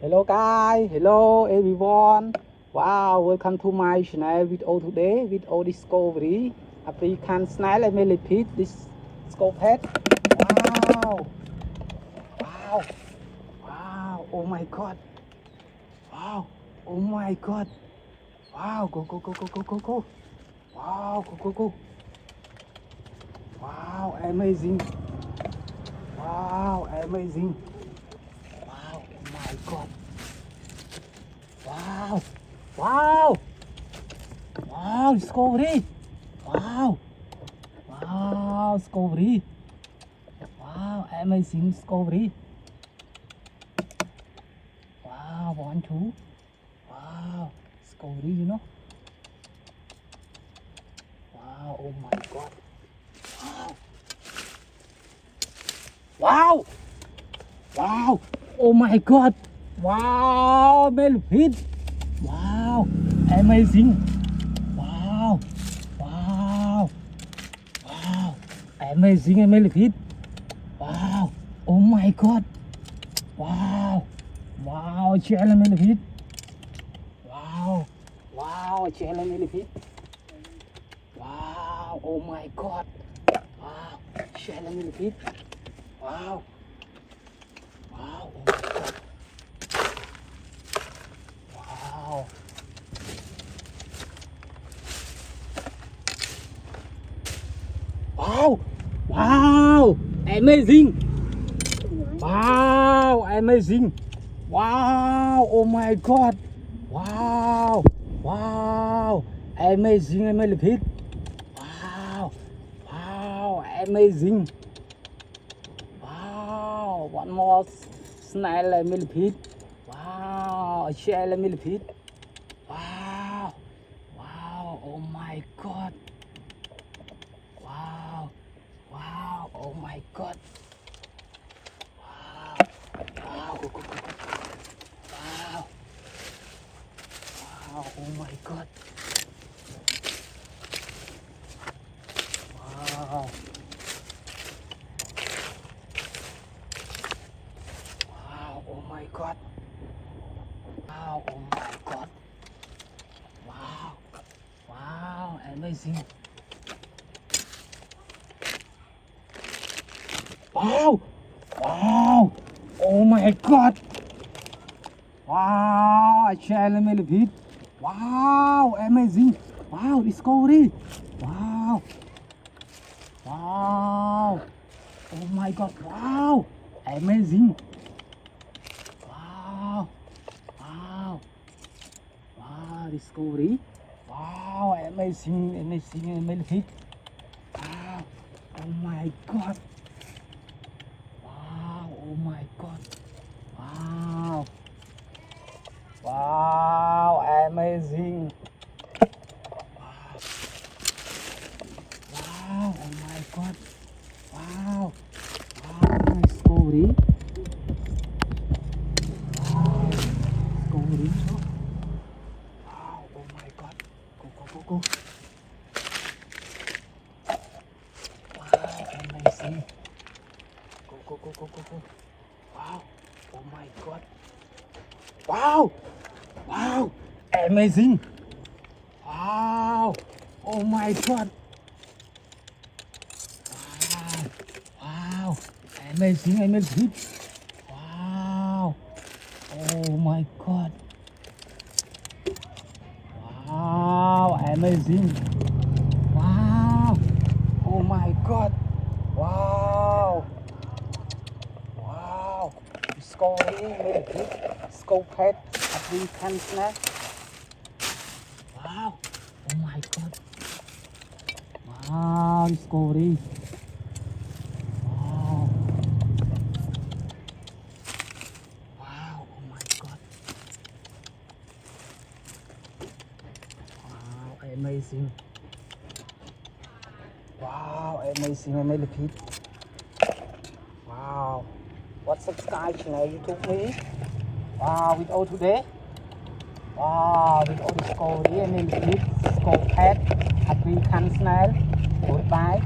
Hello guys, hello everyone. Wow, welcome to my channel video today with all discovery. African snail and millipede this scope head. Wow, wow, wow, oh my god. Wow, oh my god. Wow, go go go go go go go. Wow, go go go. Wow, amazing. Wow, amazing. Wow, oh my god. Wow, wow, wow, discovery. Wow, wow, discovery. Wow, amazing discovery. Wow, 1, 2. Wow, discovery, you know. Wow, oh my god. Wow, wow, wow, oh my god. Wow, Millipedes. Wow, amazing. Wow, wow, wow, amazing Millipedes. Wow, oh my god. Wow, wow, challenge Millipedes. Wow, wow, challenge Millipedes. Wow, oh my god. Wow, challenge Millipedes. Wow, wow, oh my god. Wow. Wow, wow, amazing. Wow, amazing. Wow, oh my god. Wow, wow, amazing Millipede. Wow, wow, amazing. Wow, one more snail millipede. Wow, shell millipede. Wow, wow, oh my god. Wow, wow, oh my god. Wow, wow, go, go, go, go. Wow, wow, oh my god. Wow, wow, oh my god. Wow, oh my god. Wow, wow, amazing. Wow, wow, oh my god. Wow, I challenge Millipede. Wow, amazing. Wow, discovery. Wow, wow, oh my god. Wow, amazing. Wow, wow, wow, discovery. Wow, amazing, amazing Millipede. Wow, oh my god. Wow, oh my god. Wow, wow, amazing. Wow, oh my god. Wow, wow, discovery. Wow, discovery. Wow, oh my god. Go, go, go, go. Wow, amazing. Go, go, go, go, go, go. Wow, oh my god. Wow, wow, amazing. Wow, oh my god. Wow, wow, amazing, amazing. Wow, oh my god. Wow, amazing. Wow, oh my god. Wow, wow, discovery Millipede, scope head, African snack. Wow, oh my god. Wow, discovery. Wow, wow, oh my god. Wow, amazing. Wow, amazing Millipede. Wow, what subscribe channel YouTube me? Wow, with all today. Wow, with all discovery and Millipede, scope head, African snail. Goodbye.